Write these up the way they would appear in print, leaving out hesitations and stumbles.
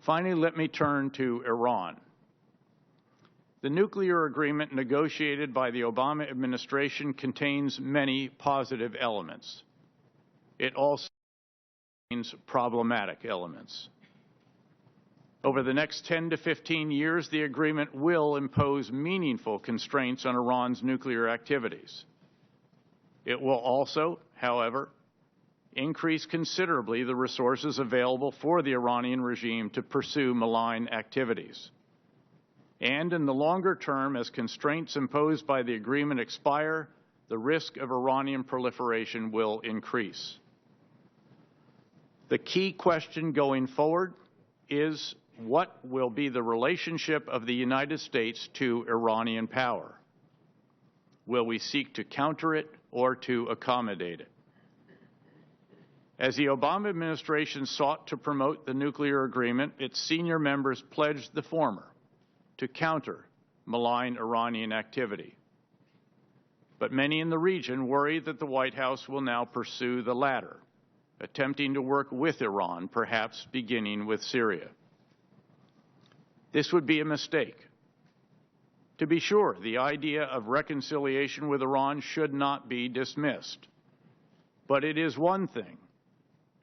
Finally, let me turn to Iran. The nuclear agreement negotiated by the Obama administration contains many positive elements. It also contains problematic elements. Over the next 10 to 15 years, the agreement will impose meaningful constraints on Iran's nuclear activities. It will also, however, increase considerably the resources available for the Iranian regime to pursue malign activities. And in the longer term, as constraints imposed by the agreement expire, the risk of Iranian proliferation will increase. The key question going forward is, what will be the relationship of the United States to Iranian power? Will we seek to counter it or to accommodate it? As the Obama administration sought to promote the nuclear agreement, its senior members pledged the former, to counter malign Iranian activity. But many in the region worry that the White House will now pursue the latter, attempting to work with Iran, perhaps beginning with Syria. This would be a mistake. To be sure, the idea of reconciliation with Iran should not be dismissed. But it is one thing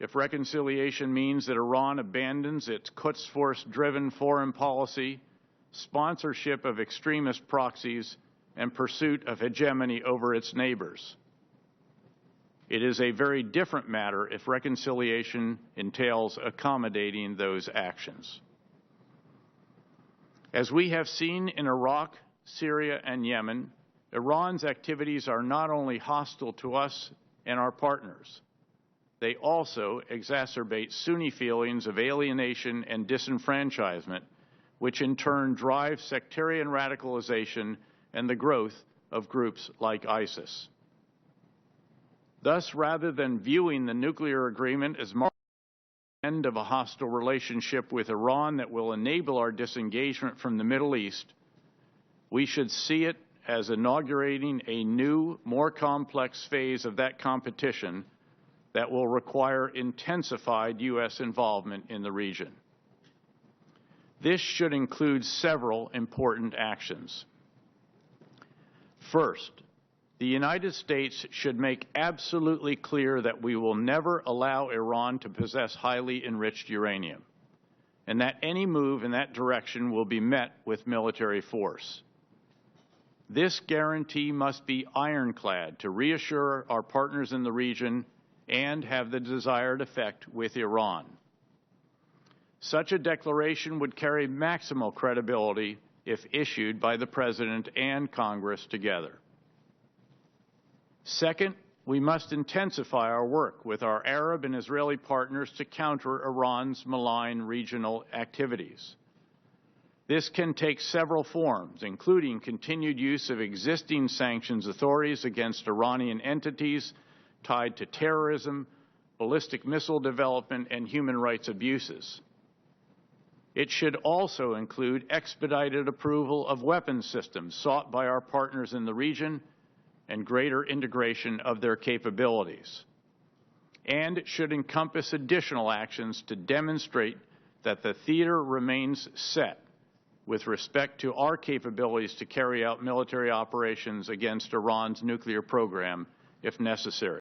if reconciliation means that Iran abandons its Quds Force-driven foreign policy, sponsorship of extremist proxies, and pursuit of hegemony over its neighbors. It is a very different matter if reconciliation entails accommodating those actions. As we have seen in Iraq, Syria, and Yemen, Iran's activities are not only hostile to us and our partners, they also exacerbate Sunni feelings of alienation and disenfranchisement, which in turn drive sectarian radicalization and the growth of groups like ISIS. Thus, rather than viewing the nuclear agreement as the end of a hostile relationship with Iran that will enable our disengagement from the Middle East, we should see it as inaugurating a new, more complex phase of that competition that will require intensified U.S. involvement in the region. This should include several important actions. First, the United States should make absolutely clear that we will never allow Iran to possess highly enriched uranium, and that any move in that direction will be met with military force. This guarantee must be ironclad to reassure our partners in the region and have the desired effect with Iran. Such a declaration would carry maximal credibility if issued by the President and Congress together. Second, we must intensify our work with our Arab and Israeli partners to counter Iran's malign regional activities. This can take several forms, including continued use of existing sanctions authorities against Iranian entities tied to terrorism, ballistic missile development, and human rights abuses. It should also include expedited approval of weapons systems sought by our partners in the region and greater integration of their capabilities. And it should encompass additional actions to demonstrate that the theater remains set with respect to our capabilities to carry out military operations against Iran's nuclear program if necessary.